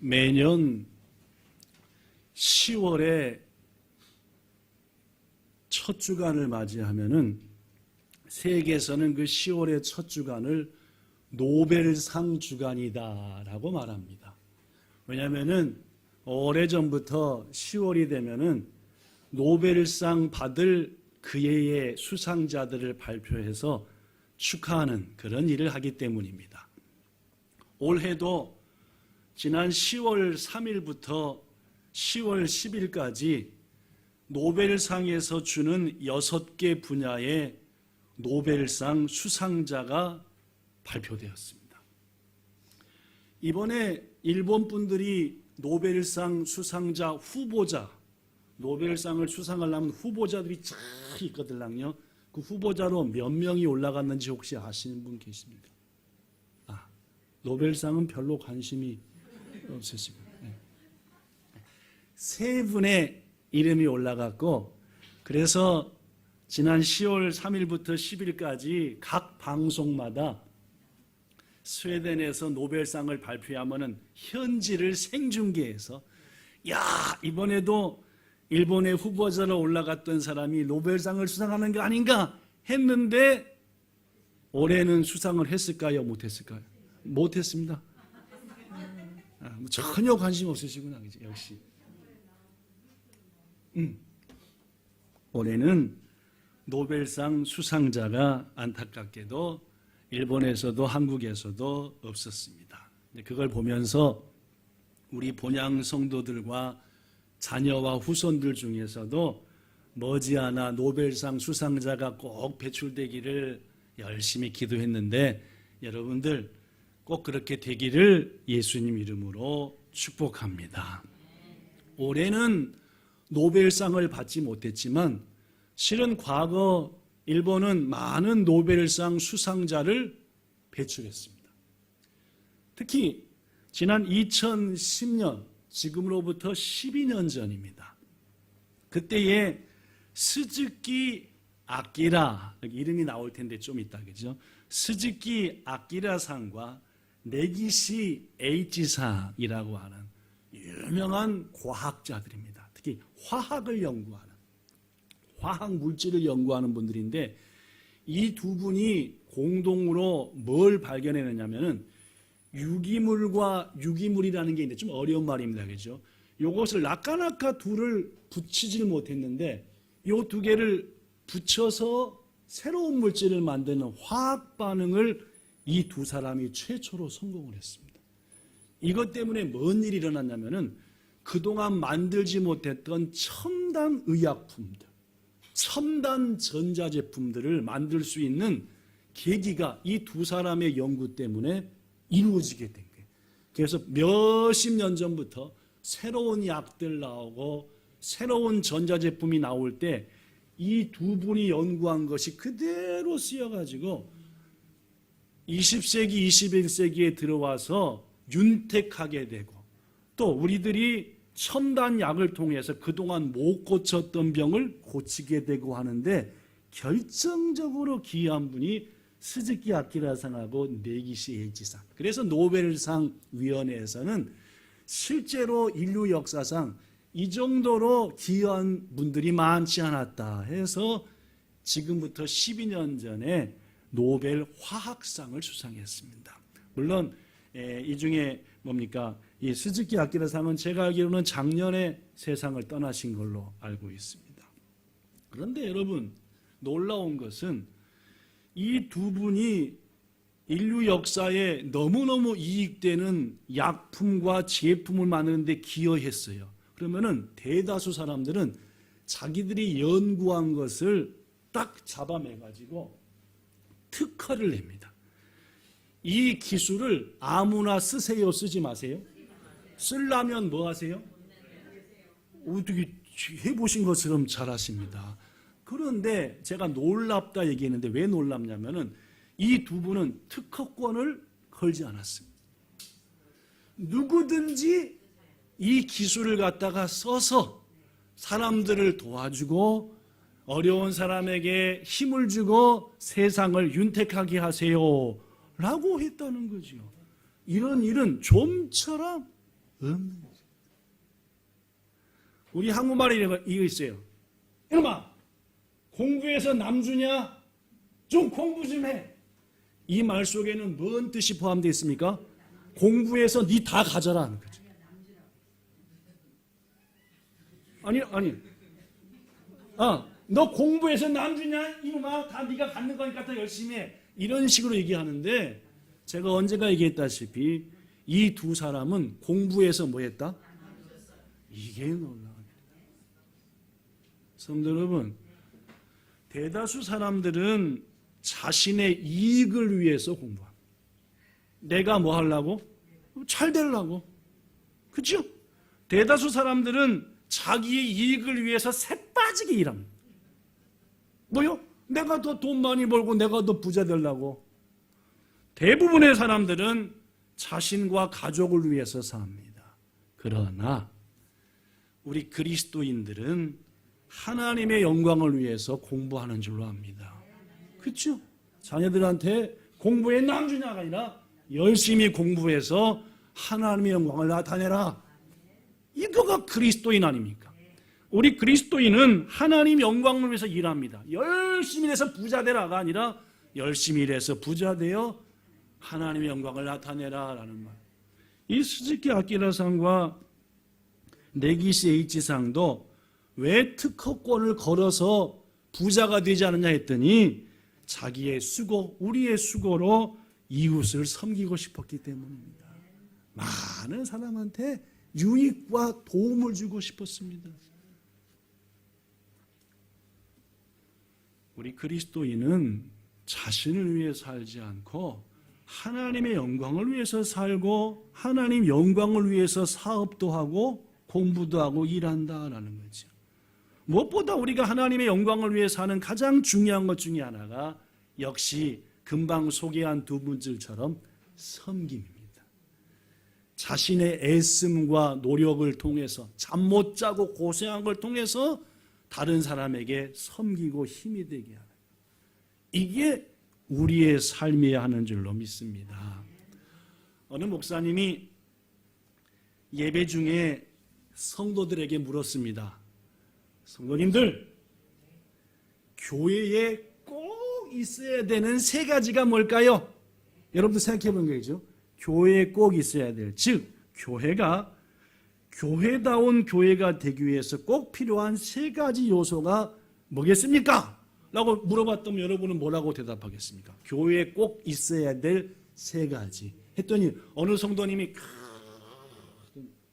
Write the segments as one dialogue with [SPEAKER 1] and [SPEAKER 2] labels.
[SPEAKER 1] 매년 10월에 첫 주간을 맞이하면은 세계에서는 그 10월의 첫 주간을 노벨상 주간이다라고 말합니다. 왜냐하면은 오래전부터 10월이 되면은 노벨상 받을 그 해의 수상자들을 발표해서 축하하는 그런 일을 하기 때문입니다. 올해도 지난 10월 3일부터 10월 10일까지 노벨상에서 주는 6개 분야의 노벨상 수상자가 발표되었습니다. 이번에 일본 분들이 노벨상 수상자 후보자, 노벨상을 수상하려면 후보자들이 쫙 있거든요. 그 후보자로 몇 명이 올라갔는지 혹시 아시는 분 계십니까? 노벨상은 별로 관심이 없으시고, 세 분의 이름이 올라갔고, 그래서 지난 10월 3일부터 10일까지 각 방송마다 스웨덴에서 노벨상을 발표하면은 현지를 생중계해서 이번에도 일본의 후보자로 올라갔던 사람이 노벨상을 수상하는 게 아닌가 했는데 올해는 수상을 했을까요? 못했을까요? 못했습니다. 전혀 관심 없으시구나, 그치? 역시. 올해는 노벨상 수상자가 안타깝게도 일본에서도 한국에서도 없었습니다. 그걸 보면서 우리 본향 성도들과 자녀와 후손들 중에서도 머지않아 노벨상 수상자가 꼭 배출되기를 열심히 기도했는데 여러분들 꼭 그렇게 되기를 예수님 이름으로 축복합니다. 올해는 노벨상을 받지 못했지만 실은 과거 일본은 많은 노벨상 수상자를 배출했습니다. 특히 지난 2010년, 지금으로부터 12년 전입니다. 그때에 스즈키 아키라, 이름이 나올 텐데 좀 이따, 그죠? 스즈키 아키라상과 네기시 H상이라고 하는 유명한 과학자들입니다. 특히 화학을 연구하는, 화학 물질을 연구하는 분들인데 이 두 분이 공동으로 뭘 발견해냈냐면은 유기물과 유기물이라는 게 있는데 좀 어려운 말입니다. 그죠? 요것을 라카나카 둘을 붙이질 못했는데 요 두 개를 붙여서 새로운 물질을 만드는 화학 반응을 이 두 사람이 최초로 성공을 했습니다. 이것 때문에 뭔 일이 일어났냐면은 그동안 만들지 못했던 첨단 의약품들, 첨단 전자제품들을 만들 수 있는 계기가 이 두 사람의 연구 때문에 이루어지게 된 거예요. 그래서 몇십 년 전부터 새로운 약들 나오고 새로운 전자제품이 나올 때 이 두 분이 연구한 것이 그대로 쓰여가지고 20세기, 21세기에 들어와서 윤택하게 되고 또 우리들이 첨단 약을 통해서 그동안 못 고쳤던 병을 고치게 되고 하는데 결정적으로 기여한 분이 스즈키 아키라상하고 네기시 H상. 그래서 노벨상 위원회에서는 실제로 인류 역사상 이 정도로 기여한 분들이 많지 않았다 해서 지금부터 12년 전에 노벨 화학상을 수상했습니다. 물론 이 중에 뭡니까? 이 스즈키 아키라상은 제가 알기로는 작년에 세상을 떠나신 걸로 알고 있습니다. 그런데 여러분 놀라운 것은 이 두 분이 인류 역사에 너무너무 이익되는 약품과 제품을 만드는데 기여했어요. 그러면은 대다수 사람들은 자기들이 연구한 것을 딱 잡아매가지고 특허를 냅니다. 이 기술을 아무나 쓰세요, 쓰지 마세요? 쓰려면 뭐 하세요? 어떻게 해보신 것처럼 잘하십니다. 그런데 제가 놀랍다 얘기했는데 왜 놀랍냐면은 이 두 분은 특허권을 걸지 않았습니다. 누구든지 이 기술을 갖다가 써서 사람들을 도와주고 어려운 사람에게 힘을 주고 세상을 윤택하게 하세요 라고 했다는 거죠. 이런 일은 좀처럼 없는 거죠. 우리 한국말에 이거 있어요. 이놈아, 공부해서 남주냐? 좀 공부 좀 해. 이 말 속에는 뭔 뜻이 포함되어 있습니까? 공부해서 니 다 가져라 하는 거죠. 아니. 너 공부해서 남주냐? 이놈아, 다 네가 갖는 거니까 더 열심히 해. 이런 식으로 얘기하는데, 제가 언제가 얘기했다시피 이 두 사람은 공부해서 뭐 했다? 이게 놀라워요. 성도 여러분, 대다수 사람들은 자신의 이익을 위해서 공부합니다. 내가 뭐 하려고? 잘 되려고. 그렇죠? 대다수 사람들은 자기의 이익을 위해서 새빠지게 일합니다. 뭐요? 내가 더 돈 많이 벌고 내가 더 부자 되려고. 대부분의 사람들은 자신과 가족을 위해서 삽니다. 그러나 우리 그리스도인들은 하나님의 영광을 위해서 공부하는 줄로 압니다. 그렇죠? 자녀들한테 공부에 남주냐가 아니라 열심히 공부해서 하나님의 영광을 나타내라. 이거가 그리스도인 아닙니까? 우리 그리스도인은 하나님 영광을 위해서 일합니다. 열심히 해서 부자 되라가 아니라 열심히 일해서 부자 되어 하나님의 영광을 나타내라라는 말. 이 스즈키 아키라상과 네기시 H상도 왜 특허권을 걸어서 부자가 되지 않느냐 했더니 자기의 수고, 우리의 수고로 이웃을 섬기고 싶었기 때문입니다. 많은 사람한테 유익과 도움을 주고 싶었습니다. 우리 그리스도인은 자신을 위해 살지 않고 하나님의 영광을 위해서 살고 하나님 영광을 위해서 사업도 하고 공부도 하고 일한다라는 거죠. 무엇보다 우리가 하나님의 영광을 위해서 하는 가장 중요한 것 중에 하나가 역시 금방 소개한 두 분들처럼 섬김입니다. 자신의 애씀과 노력을 통해서 잠 못 자고 고생한 걸 통해서 다른 사람에게 섬기고 힘이 되게 하는, 이게 우리의 삶이어야 하는 줄로 믿습니다. 어느 목사님이 예배 중에 성도들에게 물었습니다. 성도님들, 교회에 꼭 있어야 되는 세 가지가 뭘까요? 여러분도 생각해 본 거죠. 교회에 꼭 있어야 될, 즉 교회가 교회다운 교회가 되기 위해서 꼭 필요한 세 가지 요소가 뭐겠습니까? 라고 물어봤더니 여러분은 뭐라고 대답하겠습니까? 교회에 꼭 있어야 될 세 가지 했더니 어느 성도님이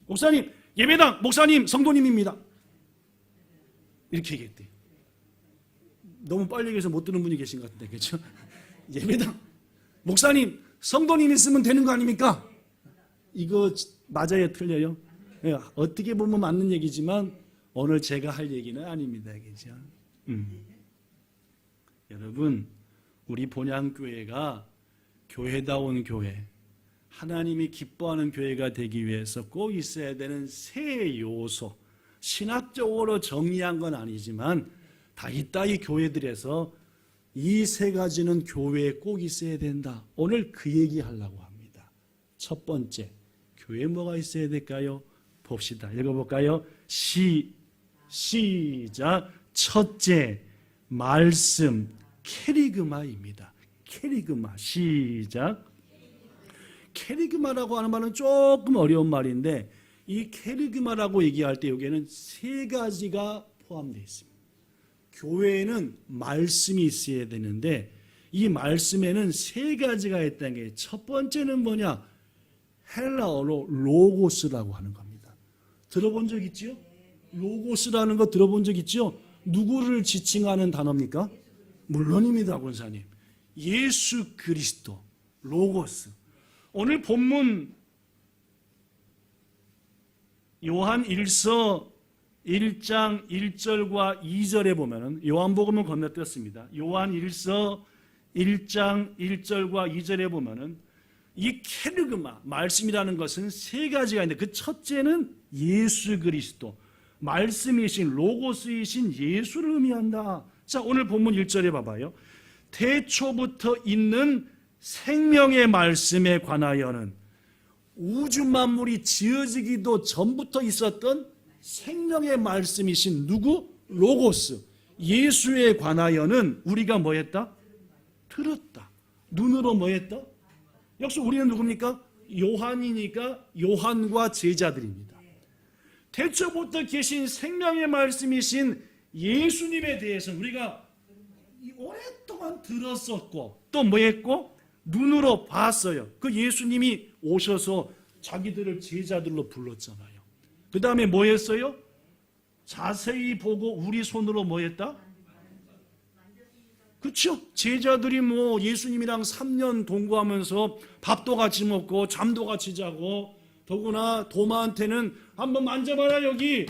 [SPEAKER 1] 목사님, 예배당 목사님 성도님입니다 이렇게 얘기했대요. 너무 빨리 얘기해서 못 듣는 분이 계신 것 같은데, 그렇죠? 예배당 목사님 성도님 있으면 되는 거 아닙니까? 이거 맞아요, 틀려요? 네, 어떻게 보면 맞는 얘기지만 오늘 제가 할 얘기는 아닙니다, 그렇죠? 여러분, 우리 본향교회가 교회다운 교회, 하나님이 기뻐하는 교회가 되기 위해서 꼭 있어야 되는 세 요소, 신학적으로 정리한 건 아니지만 다 있다, 이 교회들에서 이 세 가지는 교회에 꼭 있어야 된다. 오늘 그 얘기 하려고 합니다. 첫 번째, 교회에 뭐가 있어야 될까요? 봅시다. 읽어볼까요? 시작. 첫째, 말씀, 캐리그마입니다. 캐리그마. 시작. 캐리그마라고 하는 말은 조금 어려운 말인데 이 캐리그마라고 얘기할 때 여기에는 세 가지가 포함되어 있습니다. 교회에는 말씀이 있어야 되는데 이 말씀에는 세 가지가 있다는 게, 첫 번째는 뭐냐? 헬라어로 로고스라고 하는 겁니다. 들어본 적 있죠? 로고스라는 거 들어본 적 있죠? 누구를 지칭하는 단어입니까? 물론입니다, 권사님. 예수 그리스도, 로고스. 오늘 본문 요한 1서 1장 1절과 2절에 보면은, 요한복음은 건너뛰었습니다. 요한 1서 1장 1절과 2절에 보면은 이 캐르그마, 말씀이라는 것은 세 가지가 있는데 그 첫째는 예수 그리스도, 말씀이신 로고스이신 예수를 의미한다. 자, 오늘 본문 1절에 봐봐요. 태초부터 있는 생명의 말씀에 관하여는 우주 만물이 지어지기도 전부터 있었던 생명의 말씀이신 누구? 로고스. 예수에 관하여는 우리가 뭐 했다? 들었다. 눈으로 뭐 했다? 역시 우리는 누굽니까? 요한이니까 요한과 제자들입니다. 태초부터 계신 생명의 말씀이신 예수님에 대해서 우리가 오랫동안 들었었고 또 뭐 했고? 눈으로 봤어요. 그 예수님이 오셔서 자기들을 제자들로 불렀잖아요. 그 다음에 뭐 했어요? 자세히 보고 우리 손으로 뭐 했다? 그렇죠? 제자들이 뭐 예수님이랑 3년 동거하면서 밥도 같이 먹고 잠도 같이 자고 더구나 도마한테는 한번 만져봐라 여기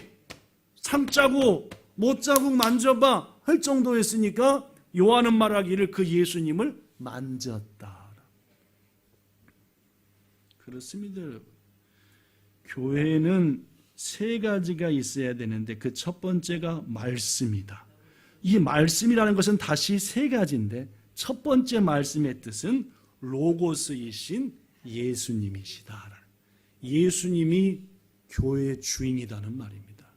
[SPEAKER 1] 삼자국 못자국 만져봐 할 정도였으니까 요한은 말하기를 그 예수님을 만졌다. 그렇습니다, 여러분. 교회는 세 가지가 있어야 되는데 그 첫 번째가 말씀이다. 이 말씀이라는 것은 다시 세 가지인데 첫 번째 말씀의 뜻은 로고스이신 예수님이시다. 예수님이 교회의 주인이라는 말입니다.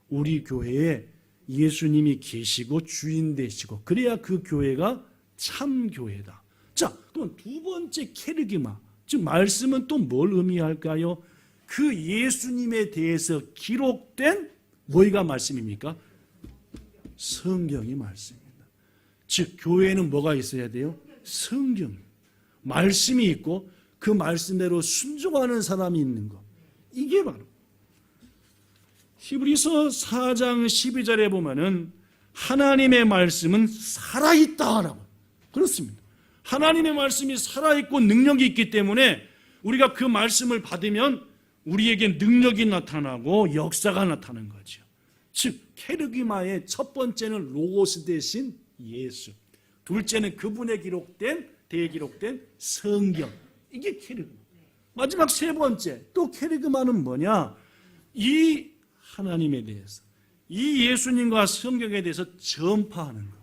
[SPEAKER 1] 우리 교회에 예수님이 계시고 주인 되시고 그래야 그 교회가 참 교회다. 자, 그럼 두 번째 케르기마, 즉 말씀은 또 뭘 의미할까요? 그 예수님에 대해서 기록된 뭐가 말씀입니까? 성경이 말씀입니다. 즉 교회에는 뭐가 있어야 돼요? 성경, 말씀이 있고 그 말씀대로 순종하는 사람이 있는 것. 이게 바로 히브리서 4장 12절에 보면은 하나님의 말씀은 살아있다라고 그렇습니다. 하나님의 말씀이 살아있고 능력이 있기 때문에 우리가 그 말씀을 받으면 우리에게 능력이 나타나고 역사가 나타나는 거죠. 즉 케르기마의 첫 번째는 로고스 대신 예수, 둘째는 그분의 기록된 성경, 이게 케르기마. 마지막 세 번째 또 케르기마는 뭐냐? 이 하나님에 대해서, 이 예수님과 성경에 대해서 전파하는 것.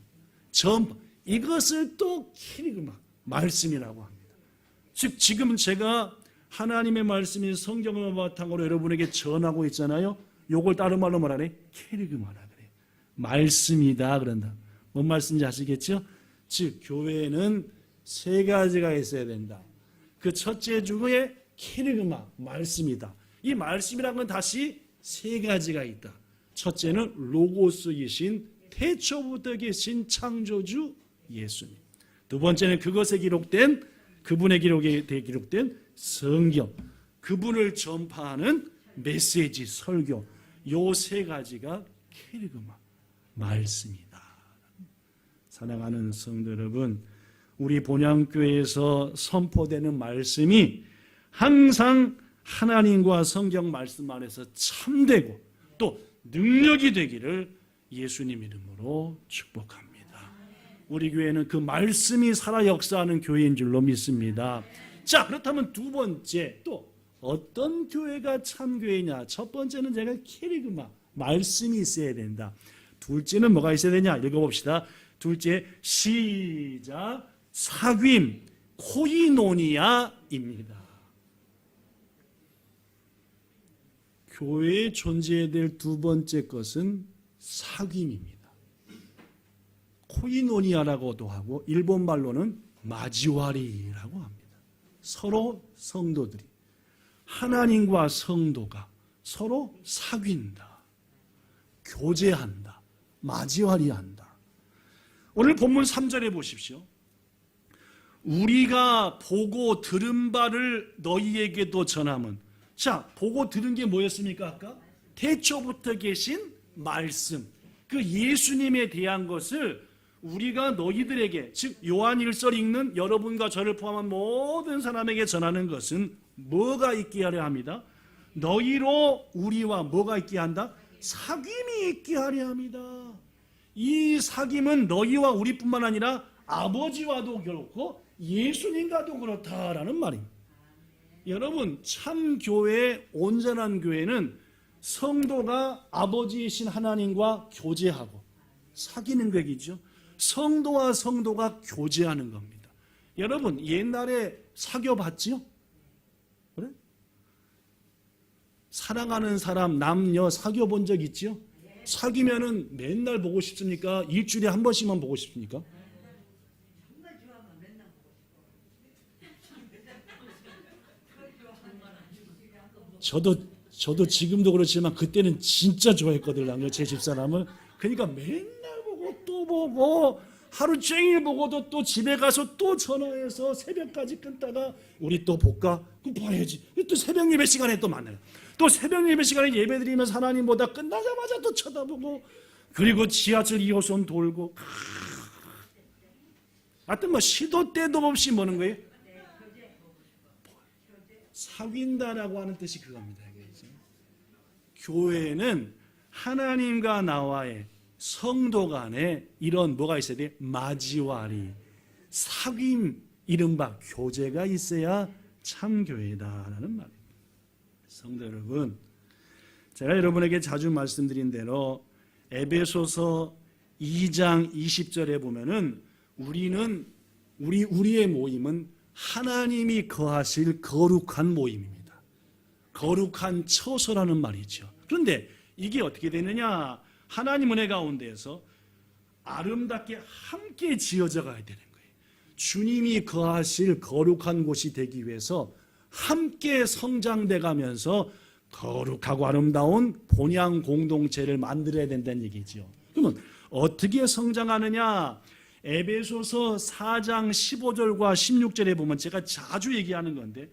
[SPEAKER 1] 전파, 이것을 또 케르기마, 말씀이라고 합니다. 즉 지금 제가 하나님의 말씀인 성경을 바탕으로 여러분에게 전하고 있잖아요. 요걸 다른 말로 말하네, 케르기마라 그래. 말씀이다 그런다. 뭔 말씀인지 아시겠죠? 즉 교회에는 세 가지가 있어야 된다. 그 첫째 중에 케르기마, 말씀이다. 이 말씀이라는 건 다시 세 가지가 있다. 첫째는 로고스이신 태초부터 계신 창조주 예수님. 두 번째는 그것에 기록된 그분의 기록에 기록된 성경, 그분을 전파하는 메시지, 설교. 요 세 가지가 케르기마, 말씀이다. 사랑하는 성도 여러분, 우리 본향교회에서 선포되는 말씀이 항상 하나님과 성경 말씀 안에서 참되고 또 능력이 되기를 예수님 이름으로 축복합니다. 우리 교회는 그 말씀이 살아 역사하는 교회인 줄로 믿습니다. 자, 그렇다면 두 번째 또 어떤 교회가 참교회냐? 첫 번째는 제가 케르기마, 말씀이 있어야 된다. 둘째는 뭐가 있어야 되냐? 읽어봅시다. 둘째, 시작, 사귐, 코이노니아입니다. 교회에 존재해야 될 두 번째 것은 사귐입니다. 코이노니아라고도 하고 일본 말로는 마지와리라고 합니다. 서로 성도들이, 하나님과 성도가 서로 사귄다, 교제한다, 마지와리한다. 오늘 본문 3절에 보십시오. 우리가 보고 들은 바를 너희에게도 전함은, 자, 보고 들은 게 뭐였습니까? 아까 태초부터 계신 말씀, 그 예수님에 대한 것을 우리가 너희들에게, 즉 요한일서 읽는 여러분과 저를 포함한 모든 사람에게 전하는 것은 뭐가 있게 하려 합니다? 너희로 우리와 뭐가 있게 한다? 사귐이 있게 하려 합니다. 이 사귐은 너희와 우리뿐만 아니라 아버지와도 그렇고 예수님과도 그렇다라는 말입니다. 여러분, 참 교회, 온전한 교회는 성도가 아버지이신 하나님과 교제하고 사귀는 것이죠. 성도와 성도가 교제하는 겁니다. 여러분, 옛날에 사귀어 봤지요? 그래? 사랑하는 사람, 남녀 사귀어 본 적 있죠? 사귀면은 맨날 보고 싶습니까? 일주일에 한 번씩만 보고 싶습니까? 저도 지금도 그렇지만 그때는 진짜 좋아했거든요. 제 집사람을. 그러니까 맨날 보고 또 보고 하루 종일 보고도 또 집에 가서 또 전화해서 새벽까지 끊다가 우리 또 볼까? 그럼 봐야지. 또 새벽 예배 시간에 또 만나요. 또 새벽 예배 시간에 예배드리면서 하나님보다 끝나자마자 또 쳐다보고 그리고 지하철 2호선 돌고 하여튼 뭐 시도 때도 없이 뭐는 거예요? 사귄다라고 하는 뜻이 그겁니다. 교회는 하나님과 나와의 성도 간에 이런 뭐가 있어야 돼? 마지와리, 사귐, 이른바 교제가 있어야 참 교회다라는 말입니다. 성도 여러분, 제가 여러분에게 자주 말씀드린 대로 에베소서 2장 20절에 보면은 우리의 모임은 하나님이 거하실 거룩한 모임입니다. 거룩한 처소라는 말이죠. 그런데 이게 어떻게 되느냐? 하나님 은혜 가운데에서 아름답게 함께 지어져 가야 되는 거예요. 주님이 거하실 거룩한 곳이 되기 위해서 함께 성장돼 가면서 거룩하고 아름다운 본향 공동체를 만들어야 된다는 얘기죠. 그러면 어떻게 성장하느냐? 에베소서 4장 15절과 16절에 보면 제가 자주 얘기하는 건데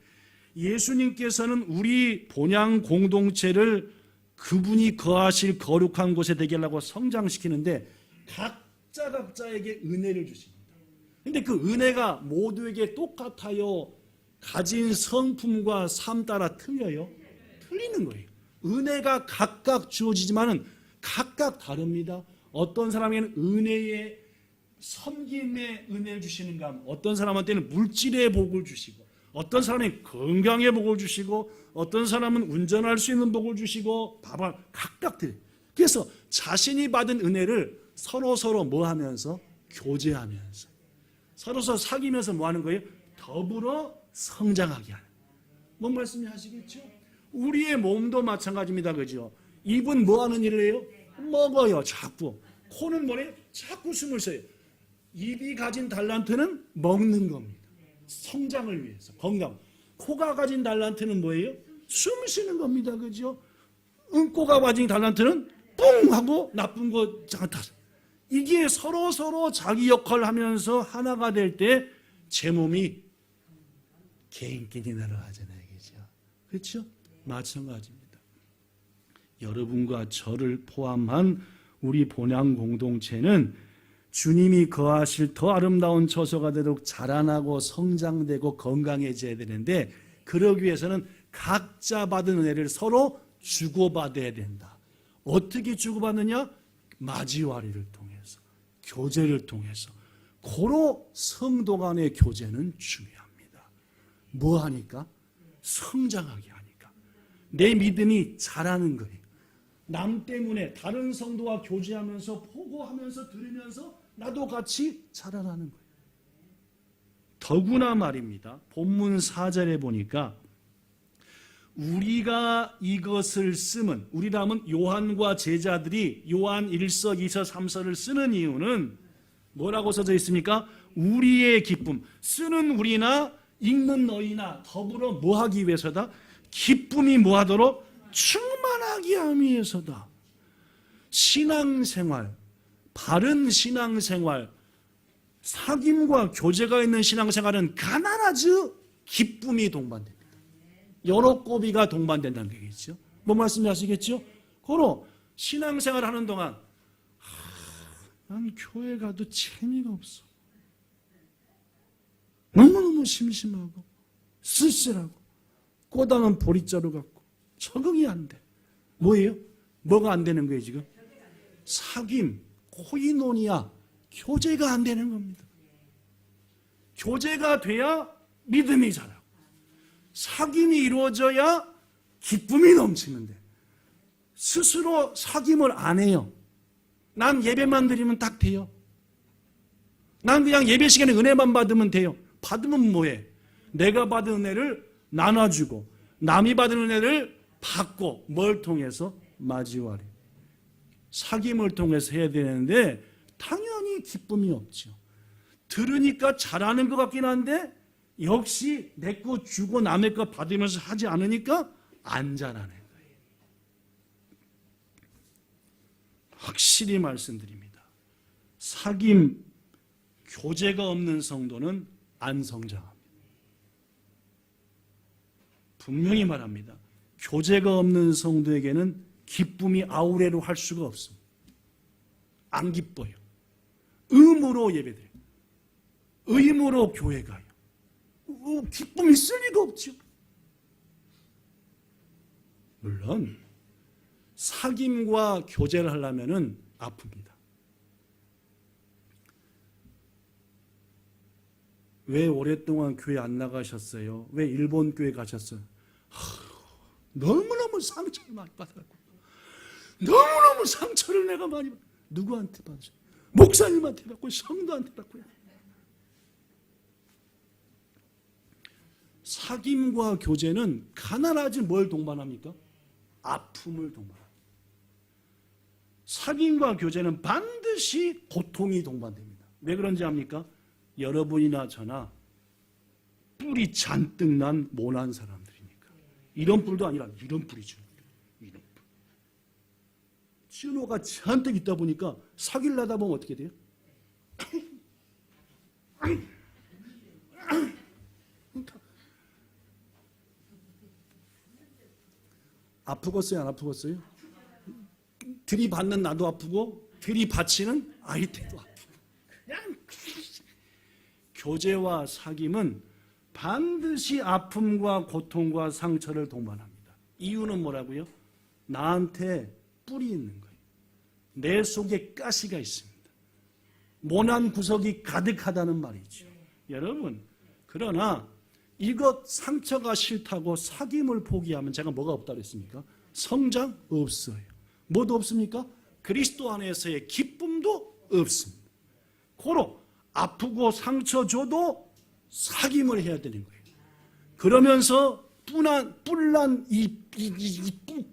[SPEAKER 1] 예수님께서는 우리 본향 공동체를 그분이 거하실 거룩한 곳에 되게 하려고 성장시키는데 각자에게 은혜를 주십니다. 그런데 그 은혜가 모두에게 똑같아요? 가진 성품과 삶 따라 틀려요? 틀리는 거예요. 은혜가 각각 주어지지만은 각각 다릅니다. 어떤 사람에게는 은혜의 섬김의 은혜를 주시는가 하면 어떤 사람한테는 물질의 복을 주시고 어떤 사람은 건강의 복을 주시고 어떤 사람은 운전할 수 있는 복을 주시고 봐봐 각각 드려요. 그래서 자신이 받은 은혜를 서로 뭐 하면서 교제하면서 서로 사귀면서 뭐 하는 거예요? 더불어 성장하게 하는. 뭔 말씀이 하시겠죠? 우리의 몸도 마찬가지입니다. 그죠? 입은 뭐 하는 일을 해요? 먹어요. 자꾸. 코는 뭐래요? 자꾸 숨을 쉬어요. 입이 가진 달란트는 먹는 겁니다. 성장을 위해서 건강. 코가 가진 달란트는 뭐예요? 숨 쉬는 겁니다. 그죠? 코가 가진 달란트는 뿡 하고 나쁜 거 잠깐 이게 서로 자기 역할을 하면서 하나가 될 때 제 몸이 개인끼리 날아가잖아요. 그죠? 그렇죠? 마찬가지입니다. 여러분과 저를 포함한 우리 본향 공동체는 주님이 거하실 더 아름다운 처소가 되도록 자라나고 성장되고 건강해져야 되는데 그러기 위해서는 각자 받은 은혜를 서로 주고받아야 된다. 어떻게 주고받느냐? 마지와리를 통해서 교제를 통해서 고로 성도 간의 교제는 중요합니다. 뭐 하니까? 성장하게 하니까. 내 믿음이 자라는 거예요. 남 때문에 다른 성도와 교제하면서 보고하면서 들으면서 나도 같이 자라나는 거예요. 더구나 말입니다. 본문 4절에 보니까 우리가 이것을 쓰면 우리라면 요한과 제자들이 요한 1서, 2서, 3서를 쓰는 이유는 뭐라고 써져 있습니까? 우리의 기쁨. 쓰는 우리나 읽는 너희나 더불어 뭐 하기 위해서다? 기쁨이 뭐 하도록? 충만하게 하기 위해서다. 신앙생활, 바른 신앙생활, 사귐과 교제가 있는 신앙생활은 가난하지 기쁨이 동반됩니다. 여러 꼬비가 동반된다는 얘기죠. 뭐 말씀하시겠죠? 그로 신앙생활 하는 동안 난 교회 가도 재미가 없어. 너무너무 심심하고 쓸쓸하고 꼬당한 보리자루 같고 적응이 안 돼. 뭐예요? 뭐가 안 되는 거예요 지금? 사귐, 코이노니아, 교제가 안 되는 겁니다. 교제가 돼야 믿음이 자라고 사귐이 이루어져야 기쁨이 넘치는데 스스로 사귐을 안 해요. 난 예배만 드리면 딱 돼요. 난 그냥 예배 시간에 은혜만 받으면 돼요. 받으면 뭐해? 내가 받은 은혜를 나눠주고 남이 받은 은혜를 받고 뭘 통해서? 마지와리. 사귐을 통해서 해야 되는데 당연히 기쁨이 없죠. 들으니까 잘하는 것 같긴 한데 역시 내 거 주고 남의 거 받으면서 하지 않으니까 안 잘하는 거예요. 확실히 말씀드립니다. 사귐, 교제가 없는 성도는 안 성장합니다. 분명히 말합니다. 교제가 없는 성도에게는 기쁨이 아우레로 할 수가 없습니다. 안 기뻐요. 의무로 예배드려요. 의무로 교회 가요. 기쁨이 있을 리가 없죠. 물론 사귐과 교제를 하려면 아픕니다. 왜 오랫동안 교회 안 나가셨어요? 왜 일본 교회 가셨어요? 너무너무 상처를 많이 받았고 너무너무 상처를 내가 많이 받았고 누구한테 받았어요? 목사님한테 받고 성도한테 받고요. 사귐과 교제는 가난하지 뭘 동반합니까? 아픔을 동반합니다. 사귐과 교제는 반드시 고통이 동반됩니다. 왜 그런지 압니까? 여러분이나 저나 뿔이 잔뜩 난 모난 사람들이니까. 이런 뿔도 아니라 이런 뿔이죠. 이런 뿔. 찐호가 잔뜩 있다 보니까 사귀려다 보면 어떻게 돼요? 아프겠어요? 안 아프겠어요? 들이받는 나도 아프고 들이받치는 아이들도 아프고. 그냥 교제와 사귐은 반드시 아픔과 고통과 상처를 동반합니다. 이유는 뭐라고요? 나한테 뿔이 있는 거예요. 내 속에 가시가 있습니다. 모난 구석이 가득하다는 말이죠. 여러분, 그러나 이것 상처가 싫다고 사귐을 포기하면 제가 뭐가 없다 그랬습니까? 성장 없어요. 뭐도 없습니까? 그리스도 안에서의 기쁨도 없습니다. 고로 아프고 상처 줘도 사귐을 해야 되는 거예요. 그러면서 뿔난 이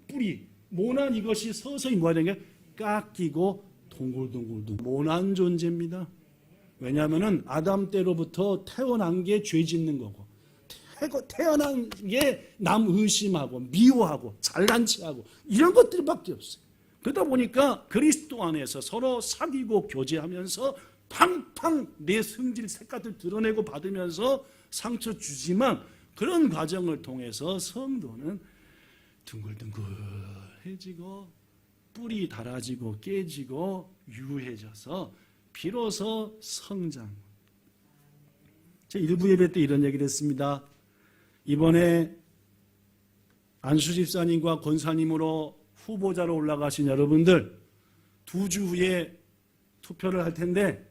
[SPEAKER 1] 뿔이 모난 이것이 서서히 뭐가 되는 게 깎이고 동글동글 모난 존재입니다. 왜냐하면 아담 때로부터 태어난 게 죄 짓는 거고 태어난 게 남 의심하고 미워하고 잘난 체하고 이런 것들밖에 없어요. 그러다 보니까 그리스도 안에서 서로 사귀고 교제하면서 팡팡 내 성질 색깔을 드러내고 받으면서 상처 주지만 그런 과정을 통해서 성도는 둥글둥글해지고 뿔이 달아지고 깨지고 유해져서 비로소 성장. 제가 일부 예배 때 이런 얘기를 했습니다. 이번에 안수 집사님과 권사님으로 후보자로 올라가신 여러분들 2주 후에 투표를 할 텐데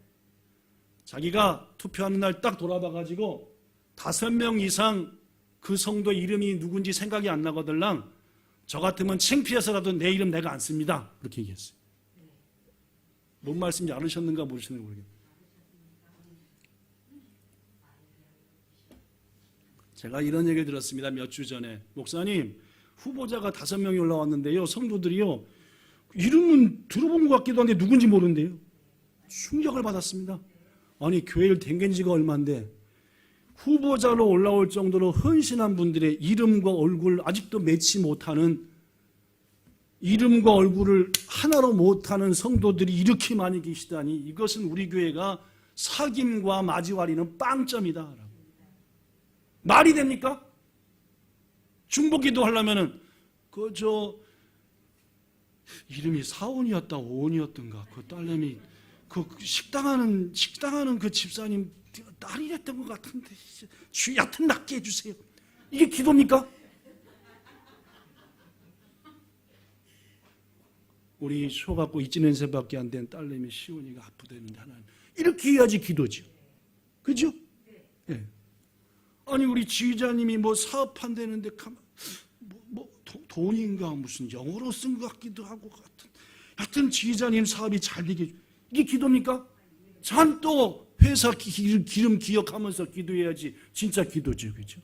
[SPEAKER 1] 자기가 투표하는 날 딱 돌아봐가지고 5명 이상 그 성도 이름이 누군지 생각이 안 나거들랑 저 같으면 창피해서라도 내 이름 내가 안 씁니다. 그렇게 얘기했어요. 뭔 말씀인지 알으셨는가 모르시는가 모르겠어요. 제가 이런 얘기를 들었습니다. 몇 주 전에. 목사님, 후보자가 5명이 올라왔는데요. 성도들이요. 이름은 들어본 것 같기도 한데 누군지 모르는데요. 충격을 받았습니다. 아니, 교회를 댕긴 지가 얼마인데 후보자로 올라올 정도로 헌신한 분들의 이름과 얼굴 아직도 맺지 못하는 이름과 얼굴을 하나로 못하는 성도들이 이렇게 많이 계시다니 이것은 우리 교회가 사귐과 마지와리는 빵점이다. 말이 됩니까? 중보기도 하려면은 이름이 사온이었다 오온이었던가 그 딸내미 그 식당하는 그 집사님 딸이랬던 것 같은데 주 얕은 낫게 해주세요. 이게 기도입니까? 우리 소 갖고 이찌 냄새밖에 안 된 딸내미 시온이가 아프다는데 하나님 이렇게 해야지 기도죠. 그죠? 네. 아니 우리 지휘자님이 뭐 사업한다는데 돈인가 무슨 영어로 쓴 것 같기도 하고 하여튼 지휘자님 사업이 잘 되게 이게 기도입니까? 또 회사 기름 기억하면서 기도해야지 진짜 기도죠. 그죠?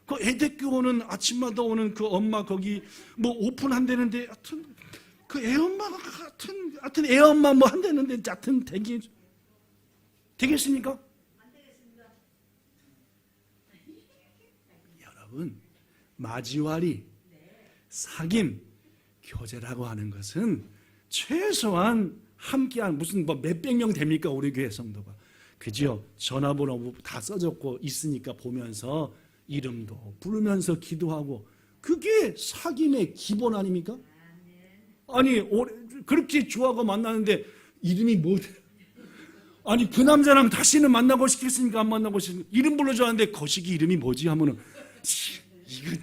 [SPEAKER 1] 그 애대교 오는 아침마다 오는 그 엄마 거기 뭐 오픈한다는데 하여튼 그 애엄마가 하여튼 애엄마 뭐 한다는데 하여튼 되겠습니까? 안 되겠습니다. 여러분, 마지와리, 사귐, 교제라고 하는 것은 최소한 함께한 무슨 뭐 몇백 명 됩니까? 우리 교회 성도가. 그죠? 전화번호 다 써졌고 있으니까 보면서 이름도 부르면서 기도하고 그게 사귐의 기본 아닙니까? 아니 그렇게 좋아하고 만나는데 이름이 뭐 아니 그 남자랑 다시는 만나고 싶겠습니까? 안 만나고 싶습니까? 이름 불러줬는데 거시기 이름이 뭐지? 하면은 이건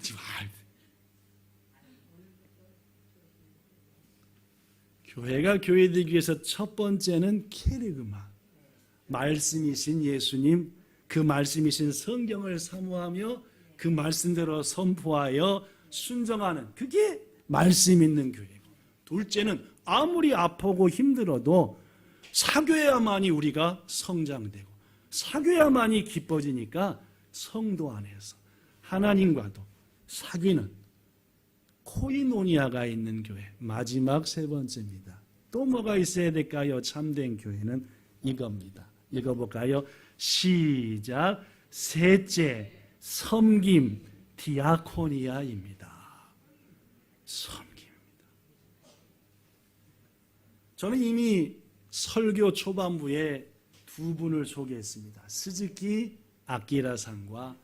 [SPEAKER 1] 교회가 교회되기 위해서 첫 번째는 케르그마, 말씀이신 예수님, 그 말씀이신 성경을 사모하며 그 말씀대로 선포하여 순종하는 그게 말씀 있는 교회고, 둘째는 아무리 아프고 힘들어도 사귀어야만이 우리가 성장되고 사귀어야만이 기뻐지니까 성도 안에서 하나님과도 사귀는 코이노니아가 있는 교회. 마지막 세 번째입니다. 또 뭐가 있어야 될까요? 참된 교회는 이겁니다. 읽어볼까요? 시작. 셋째, 섬김, 디아코니아입니다. 섬김입니다. 저는 이미 설교 초반부에 두 분을 소개했습니다. 스즈키 아키라상과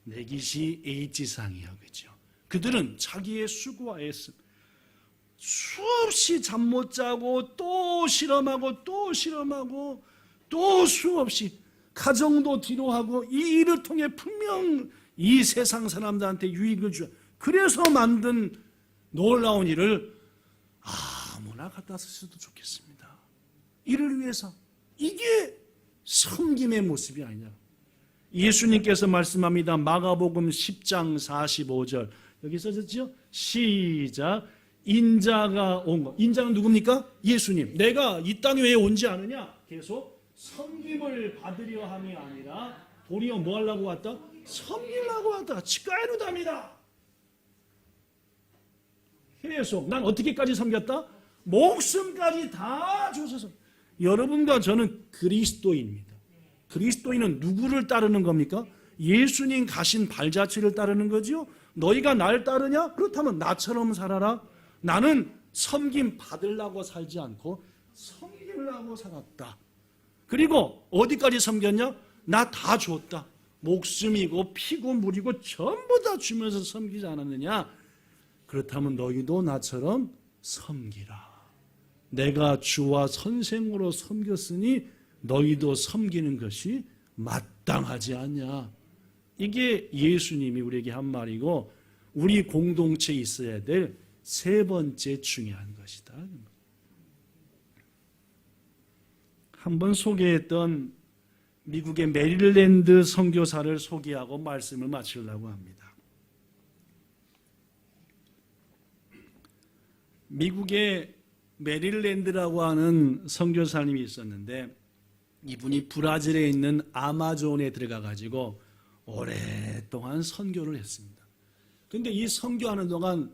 [SPEAKER 1] 네기시 H상이요. 그죠? 그들은 자기의 수고하였음. 수없이 잠 못 자고 또 실험하고 또 실험하고 또 수없이 가정도 뒤로하고 이 일을 통해 분명 이 세상 사람들한테 유익을 주. 그래서 만든 놀라운 일을 아무나 갖다 쓰셔도 좋겠습니다. 이를 위해서. 이게 섬김의 모습이 아니냐. 예수님께서 말씀합니다. 마가복음 10장 45절. 여기 써졌죠? 시작. 인자가 온 것. 인자는 누굽니까? 예수님. 내가 이 땅에 왜 온지 아느냐? 계속 섬김을 받으려 함이 아니라 도리어 뭐 하려고 왔다? 섬기려고 왔다. 치과에루답니다. 계속 난 어떻게까지 섬겼다? 목숨까지 다 줘서. 여러분과 저는 그리스도인입니다. 그리스도인은 누구를 따르는 겁니까? 예수님 가신 발자취를 따르는 거죠. 너희가 날 따르냐? 그렇다면 나처럼 살아라. 나는 섬김 받으려고 살지 않고 섬기려고 살았다. 그리고 어디까지 섬겼냐? 나 다 줬다. 목숨이고 피고 물이고 전부 다 주면서 섬기지 않았느냐? 그렇다면 너희도 나처럼 섬기라. 내가 주와 선생으로 섬겼으니 너희도 섬기는 것이 마땅하지 않냐. 이게 예수님이 우리에게 한 말이고 우리 공동체에 있어야 될 세 번째 중요한 것이다. 한번 소개했던 미국의 메릴랜드 선교사를 소개하고 말씀을 마치려고 합니다. 미국의 메릴랜드라고 하는 선교사님이 있었는데 이분이 브라질에 있는 아마존에 들어가 가지고 오랫동안 선교를 했습니다. 그런데 이 선교하는 동안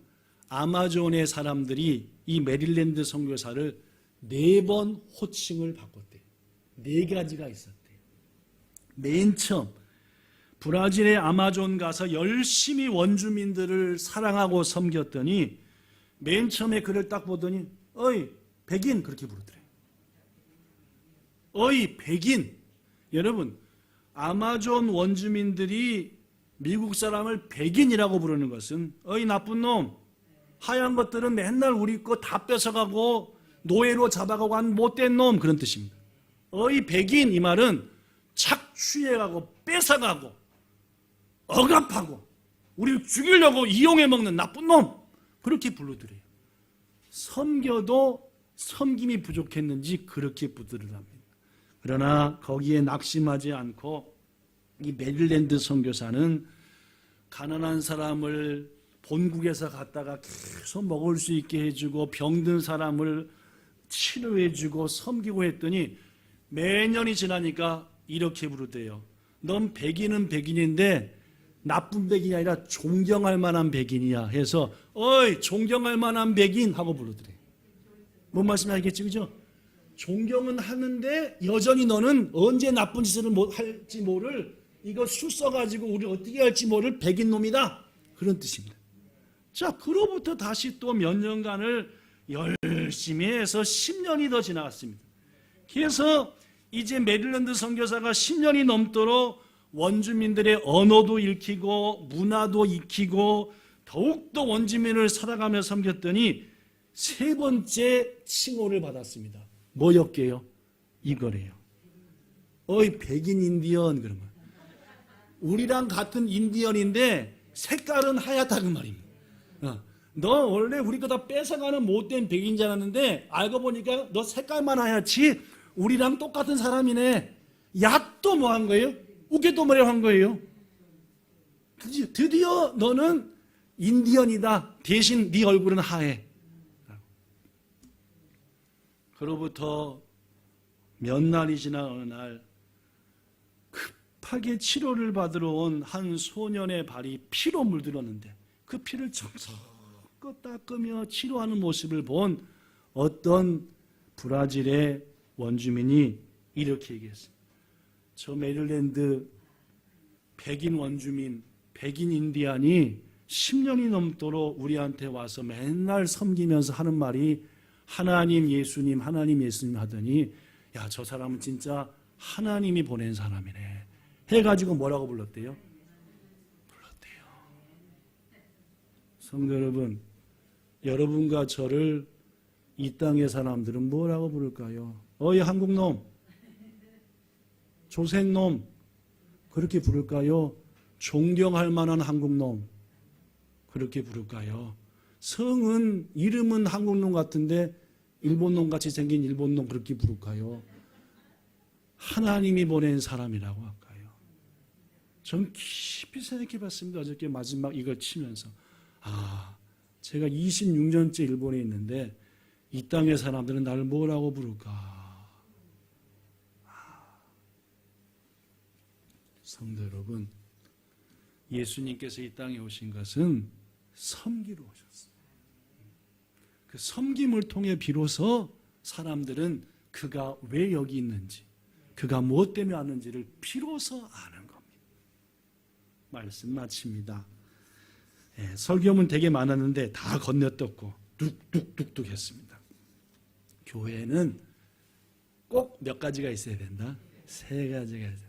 [SPEAKER 1] 아마존의 사람들이 이 메릴랜드 선교사를 4번 호칭을 바꿨대요. 4가지가 있었대요. 맨 처음 브라질의 아마존 가서 열심히 원주민들을 사랑하고 섬겼더니 맨 처음에 그를 딱 보더니 어이 백인 그렇게 부르더래요. 어이 백인. 여러분 아마존 원주민들이 미국 사람을 백인이라고 부르는 것은 어이 나쁜 놈, 하얀 것들은 맨날 우리 거 다 뺏어가고 노예로 잡아가고 한 못된 놈, 그런 뜻입니다. 어이 백인 이 말은 착취해가고 뺏어가고 억압하고 우리를 죽이려고 이용해 먹는 나쁜 놈, 그렇게 부르더래요. 섬겨도 섬김이 부족했는지 그렇게 부르랍니다. 그러나 거기에 낙심하지 않고 이 메릴랜드 선교사는 가난한 사람을 본국에서 갔다가 계속 먹을 수 있게 해주고 병든 사람을 치료해주고 섬기고 했더니 매년이 지나니까 이렇게 부르대요. 넌 백인은 백인인데 나쁜 백인이 아니라 존경할 만한 백인이야 해서 어이 존경할 만한 백인 하고 부르더래. 뭔 말씀인지 알겠지, 그죠? 존경은 하는데 여전히 너는 언제 나쁜 짓을 할지 모를 이거 수 써가지고 우리 어떻게 할지 모를 백인 놈이다, 그런 뜻입니다. 자, 그로부터 다시 또 몇 년간을 열심히 해서 10년이 더 지나갔습니다. 그래서 이제 메릴랜드 선교사가 10년이 넘도록 원주민들의 언어도 읽히고 문화도 익히고 더욱더 원주민을 살아가며 섬겼더니 세 번째 칭호를 받았습니다. 뭐였게요? 이거래요. 어이 백인 인디언, 그러면 우리랑 같은 인디언인데 색깔은 하얗다 그 말입니다. 너 원래 우리 거 다 뺏어가는 못된 백인 줄 알았는데 알고 보니까 너 색깔만 하얗지 우리랑 똑같은 사람이네. 야, 또 뭐 한 거예요? 우게 또 뭐라고 한 거예요? 드디어 너는 인디언이다. 대신 네 얼굴은 하얘. 그로부터 몇 날이 지나 어느 날 급하게 치료를 받으러 온 한 소년의 발이 피로 물들었는데 그 피를 정성껏 닦으며 치료하는 모습을 본 어떤 브라질의 원주민이 이렇게 얘기했어요. 저 메릴랜드 백인 원주민, 백인 인디안이 10년이 넘도록 우리한테 와서 맨날 섬기면서 하는 말이 하나님 예수님 하나님 예수님 하더니 야, 저 사람은 진짜 하나님이 보낸 사람이네 해가지고 뭐라고 불렀대요? 성도 여러분, 여러분과 저를 이 땅의 사람들은 뭐라고 부를까요? 어이 한국놈, 조생놈, 그렇게 부를까요? 존경할 만한 한국놈, 그렇게 부를까요? 성은 이름은 한국놈 같은데 일본놈 같이 생긴 일본놈 그렇게 부를까요? 하나님이 보낸 사람이라고 할까요? 전 깊이 생각해 봤습니다. 어저께 마지막 이걸 치면서 제가 26년째 일본에 있는데 이 땅의 사람들은 나를 뭐라고 부를까? 성도 여러분, 예수님께서 이 땅에 오신 것은 섬기러 오셨어요. 그 섬김을 통해 비로소 사람들은 그가 왜 여기 있는지, 그가 무엇 때문에 왔는지를 비로소 아는 겁니다. 말씀 마칩니다. 설교문 되게 많았는데 다 건너뛰었고 뚝뚝뚝뚝 했습니다. 교회는 꼭 몇 가지가 있어야 된다? 세 가지가 있어야 된다.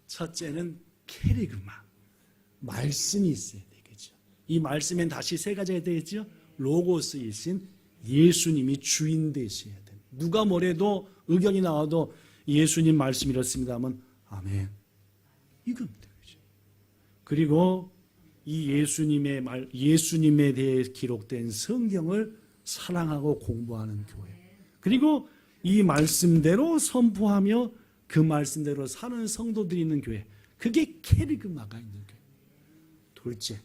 [SPEAKER 1] 첫째는 캐리그마, 말씀이 있어야 되겠죠. 이 말씀엔 다시 세 가지가 되겠죠. 로고스이신 예수님이 주인 되셔야 됩니다. 누가 뭐래도 의견이 나와도 예수님 말씀 이렇습니다 하면 아멘, 이겁니다. 그리고 이 예수님에 대해 기록된 성경을 사랑하고 공부하는 교회. 그리고 이 말씀대로 선포하며 그 말씀대로 사는 성도들이 있는 교회. 그게 캐리그마가 있는 교회. 둘째,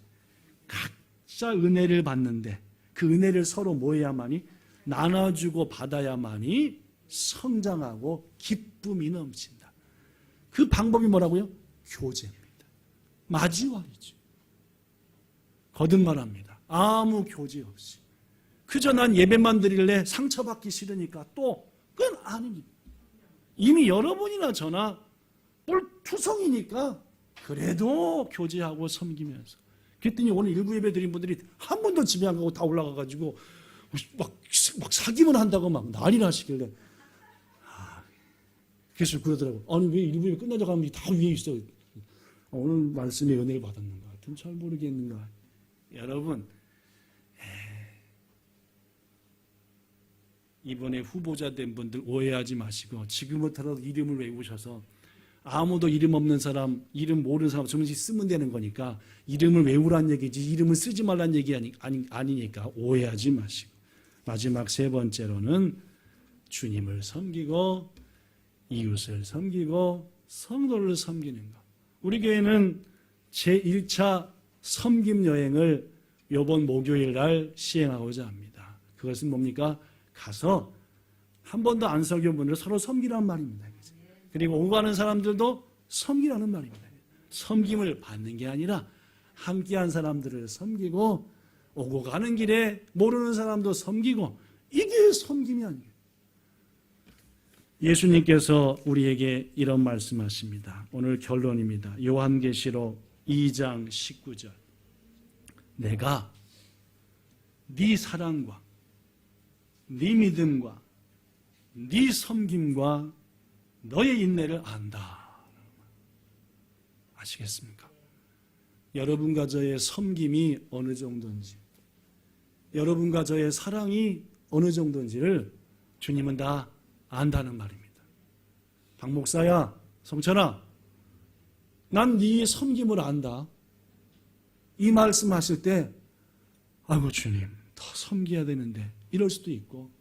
[SPEAKER 1] 각자 은혜를 받는데 그 은혜를 서로 뭐 해야만이? 나눠주고 받아야만이 성장하고 기쁨이 넘친다. 그 방법이 뭐라고요? 교제입니다. 마지ვალ이죠. 거듭말합니다. 아무 교제 없이 그저 난 예배만 드릴래 상처받기 싫으니까 또 그건 아닙니다. 이미 여러분이나 저나 뿔투성이니까 그래도 교제하고 섬기면서 그랬더니 오늘 일부 예배 드린 분들이 한 번도 집에 안 가고 다 올라가가지고 막 사기만 한다고 막 난리를 하시길래 그래서 그러더라고. 아니 왜 일부 예배 끝나자고 하면 다 위에 있어. 오늘 말씀에 은혜를 받았는가 하여튼 잘 모르겠는가. 여러분, 이번에 후보자 된 분들 오해하지 마시고 지금부터라도 이름을 외우셔서 아무도 이름 없는 사람, 이름 모르는 사람 정식 쓰면 되는 거니까 이름을 외우란 얘기지 이름을 쓰지 말란 얘기 아니니까 오해하지 마시고. 마지막 세 번째로는 주님을 섬기고 이웃을 섬기고 성도를 섬기는 것. 우리 교회는 제1차 섬김 여행을 이번 목요일 날 시행하고자 합니다. 그것은 뭡니까? 가서 한 번도 안 섬겨본 분을 서로 섬기라는 말입니다. 그리고 오고 가는 사람들도 섬기라는 말입니다. 섬김을 받는 게 아니라 함께한 사람들을 섬기고 오고 가는 길에 모르는 사람도 섬기고 이게 섬김이 아니에요. 예수님께서 우리에게 이런 말씀하십니다. 오늘 결론입니다. 요한계시록 2장 19절. 내가 네 사랑과 네 믿음과 네 섬김과 너의 인내를 안다. 아시겠습니까? 여러분과 저의 섬김이 어느 정도인지, 여러분과 저의 사랑이 어느 정도인지를 주님은 다 안다는 말입니다. 박 목사야, 성철아, 난 네 섬김을 안다. 이 말씀하실 때 아이고 주님, 더 섬겨야 되는데 이럴 수도 있고,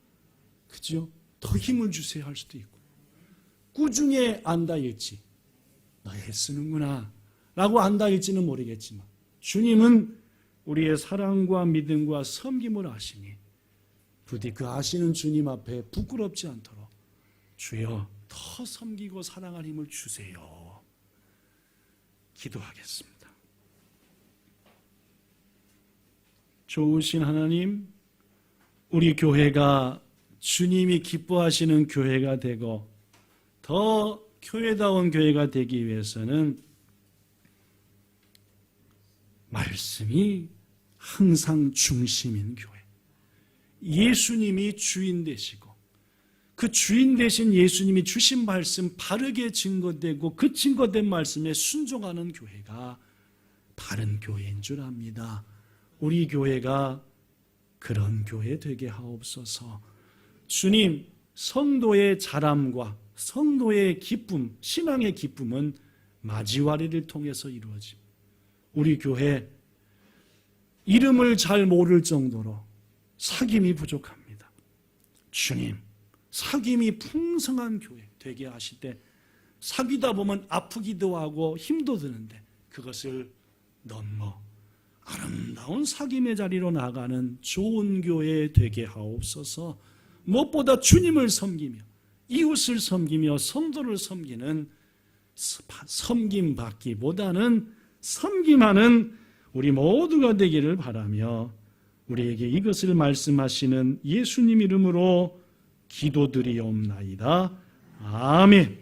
[SPEAKER 1] 그죠? 더 힘을 주세요 할 수도 있고, 꾸중에 안다 일지, 너 애쓰는구나 라고 안다 일지는 모르겠지만 주님은 우리의 사랑과 믿음과 섬김을 아시니 부디 그 아시는 주님 앞에 부끄럽지 않도록 주여 더 섬기고 사랑할 힘을 주세요. 기도하겠습니다. 좋으신 하나님, 우리 교회가 주님이 기뻐하시는 교회가 되고 더 교회다운 교회가 되기 위해서는 말씀이 항상 중심인 교회, 예수님이 주인 되시고 그 주인 되신 예수님이 주신 말씀 바르게 증거되고 그 증거된 말씀에 순종하는 교회가 바른 교회인 줄 압니다. 우리 교회가 그런 교회 되게 하옵소서. 주님, 성도의 자람과 성도의 기쁨, 신앙의 기쁨은 마지와리를 통해서 이루어집니다. 우리 교회 이름을 잘 모를 정도로 사귐이 부족합니다. 주님, 사귐이 풍성한 교회 되게 하실 때 사귀다 보면 아프기도 하고 힘도 드는데 그것을 넘어 아름다운 사귐의 자리로 나가는 좋은 교회 되게 하옵소서. 무엇보다 주님을 섬기며 이웃을 섬기며 성도를 섬기는 섬김 받기보다는 섬김하는 우리 모두가 되기를 바라며 우리에게 이것을 말씀하시는 예수님 이름으로 기도드리옵나이다. 아멘.